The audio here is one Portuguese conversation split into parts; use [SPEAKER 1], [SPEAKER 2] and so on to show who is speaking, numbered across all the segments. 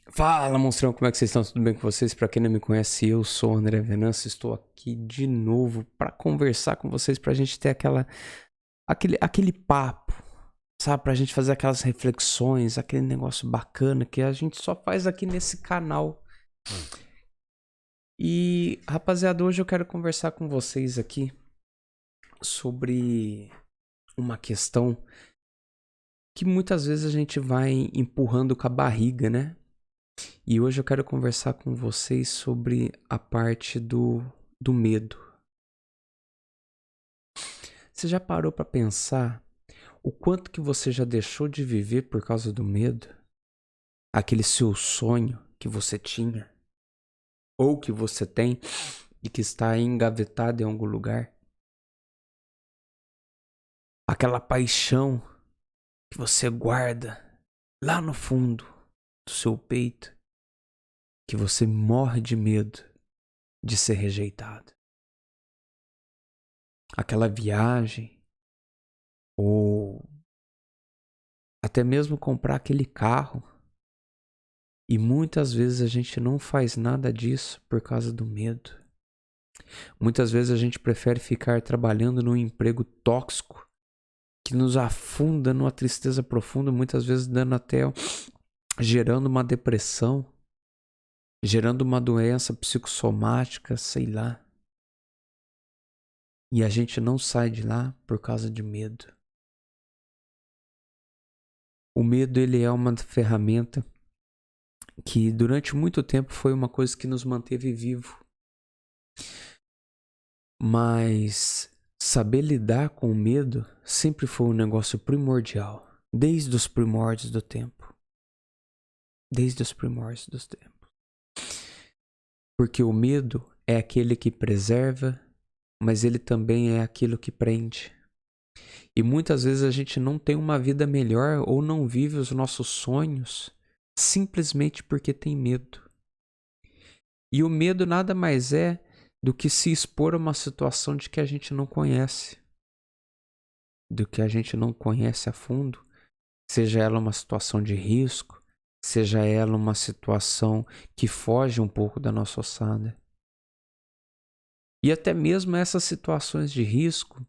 [SPEAKER 1] Fala, monstrão, como é que vocês estão? Tudo bem com vocês? Pra quem não me conhece, eu sou o André Venâncio, estou aqui de novo pra conversar com vocês, pra gente ter aquele papo, sabe? Pra gente fazer aquelas reflexões, aquele negócio bacana que a gente só faz aqui nesse canal. E, rapaziada, hoje eu quero conversar com vocês aqui sobre uma questão que muitas vezes a gente vai empurrando com a barriga, né? E hoje eu quero conversar com vocês sobre a parte do medo. Você já parou para pensar o quanto que você já deixou de viver por causa do medo? Aquele seu sonho que você tinha ou que você tem e que está engavetado em algum lugar? Aquela paixão que você guarda lá no fundo do seu peito, que você morre de medo de ser rejeitado. Aquela viagem ou até mesmo comprar aquele carro. E muitas vezes a gente não faz nada disso por causa do medo. Muitas vezes a gente prefere ficar trabalhando num emprego tóxico que nos afunda numa tristeza profunda, muitas vezes gerando uma depressão, gerando uma doença psicossomática, sei lá. E a gente não sai de lá por causa de medo. O medo, ele é uma ferramenta que durante muito tempo foi uma coisa que nos manteve vivo. Mas saber lidar com o medo sempre foi um negócio primordial, desde os primórdios do tempo. Desde os primórdios dos tempos. Porque o medo é aquele que preserva, mas ele também é aquilo que prende. E muitas vezes a gente não tem uma vida melhor ou não vive os nossos sonhos simplesmente porque tem medo. E o medo nada mais é do que se expor a uma situação de que a gente não conhece. Do que a gente não conhece a fundo, seja ela uma situação de risco, seja ela uma situação que foge um pouco da nossa ossada. E até mesmo essas situações de risco,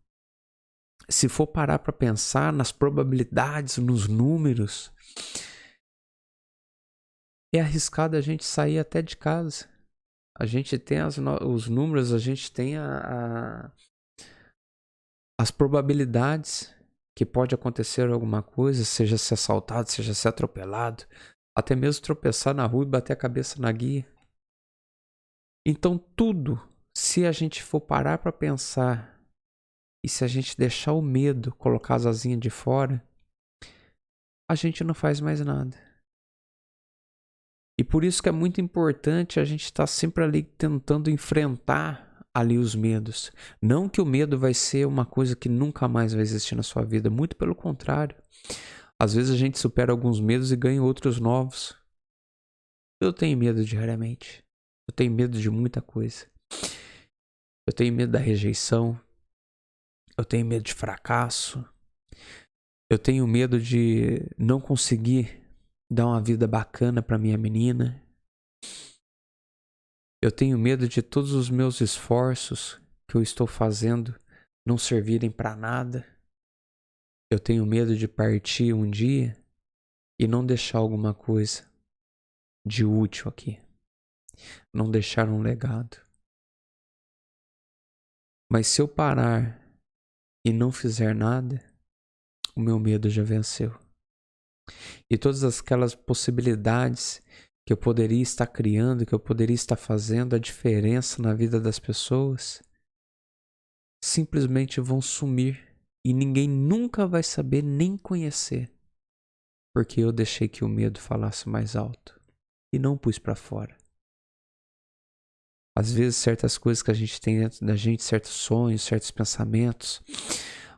[SPEAKER 1] se for parar para pensar nas probabilidades, nos números, é arriscado a gente sair até de casa. A gente tem os números, a gente tem as probabilidades que pode acontecer alguma coisa, seja ser assaltado, seja ser atropelado, até mesmo tropeçar na rua e bater a cabeça na guia. Então tudo, se a gente for parar para pensar e se a gente deixar o medo colocar as asinhas de fora, a gente não faz mais nada. E por isso que é muito importante a gente estar sempre ali tentando enfrentar ali os medos. Não que o medo vai ser uma coisa que nunca mais vai existir na sua vida, muito pelo contrário. Às vezes a gente supera alguns medos e ganha outros novos. Eu tenho medo diariamente. Eu tenho medo de muita coisa. Eu tenho medo da rejeição. Eu tenho medo de fracasso. Eu tenho medo de não conseguir dar uma vida bacana para minha menina. Eu tenho medo de todos os meus esforços que eu estou fazendo não servirem para nada. Eu tenho medo de partir um dia e não deixar alguma coisa de útil aqui. Não deixar um legado. Mas se eu parar e não fizer nada, o meu medo já venceu. E todas aquelas possibilidades que eu poderia estar criando, que eu poderia estar fazendo a diferença na vida das pessoas, simplesmente vão sumir e ninguém nunca vai saber nem conhecer, porque eu deixei que o medo falasse mais alto e não pus para fora. Às vezes certas coisas que a gente tem dentro da gente, certos sonhos, certos pensamentos,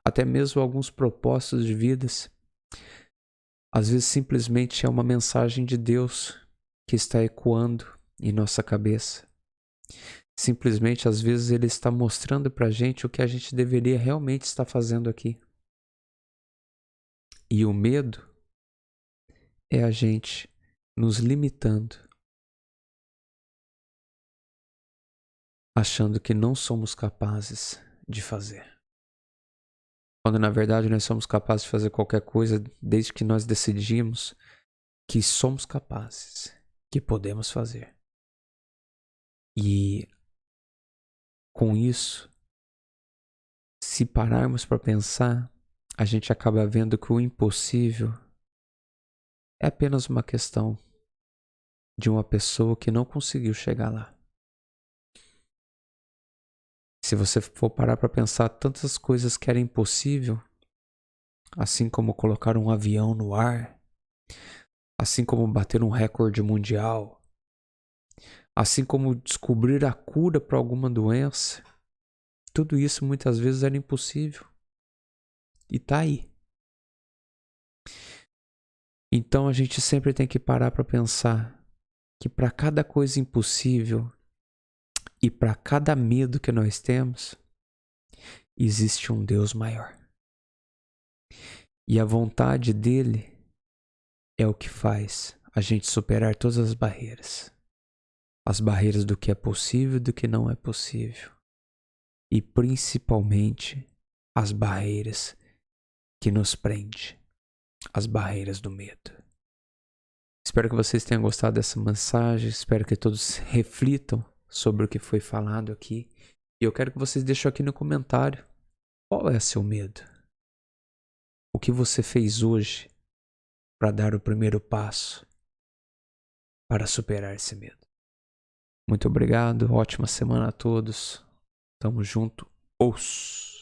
[SPEAKER 1] até mesmo alguns propósitos de vidas, às vezes simplesmente é uma mensagem de Deus que está ecoando em nossa cabeça. Simplesmente às vezes Ele está mostrando pra gente o que a gente deveria realmente estar fazendo aqui. E o medo é a gente nos limitando, achando que não somos capazes de fazer. Quando na verdade nós somos capazes de fazer qualquer coisa desde que nós decidimos que somos capazes, que podemos fazer. E com isso, se pararmos para pensar, a gente acaba vendo que o impossível é apenas uma questão de uma pessoa que não conseguiu chegar lá. Se você for parar para pensar, tantas coisas que era impossível, assim como colocar um avião no ar, assim como bater um recorde mundial, assim como descobrir a cura para alguma doença, tudo isso muitas vezes era impossível. E tá aí. Então a gente sempre tem que parar para pensar que para cada coisa impossível e para cada medo que nós temos, existe um Deus maior. E a vontade dele é o que faz a gente superar todas as barreiras. As barreiras do que é possível e do que não é possível. E principalmente as barreiras que nos prende, as barreiras do medo. Espero que vocês tenham gostado dessa mensagem, espero que todos reflitam sobre o que foi falado aqui. E eu quero que vocês deixem aqui no comentário, qual é seu medo? O que você fez hoje para dar o primeiro passo para superar esse medo? Muito obrigado, ótima semana a todos. Tamo junto. Os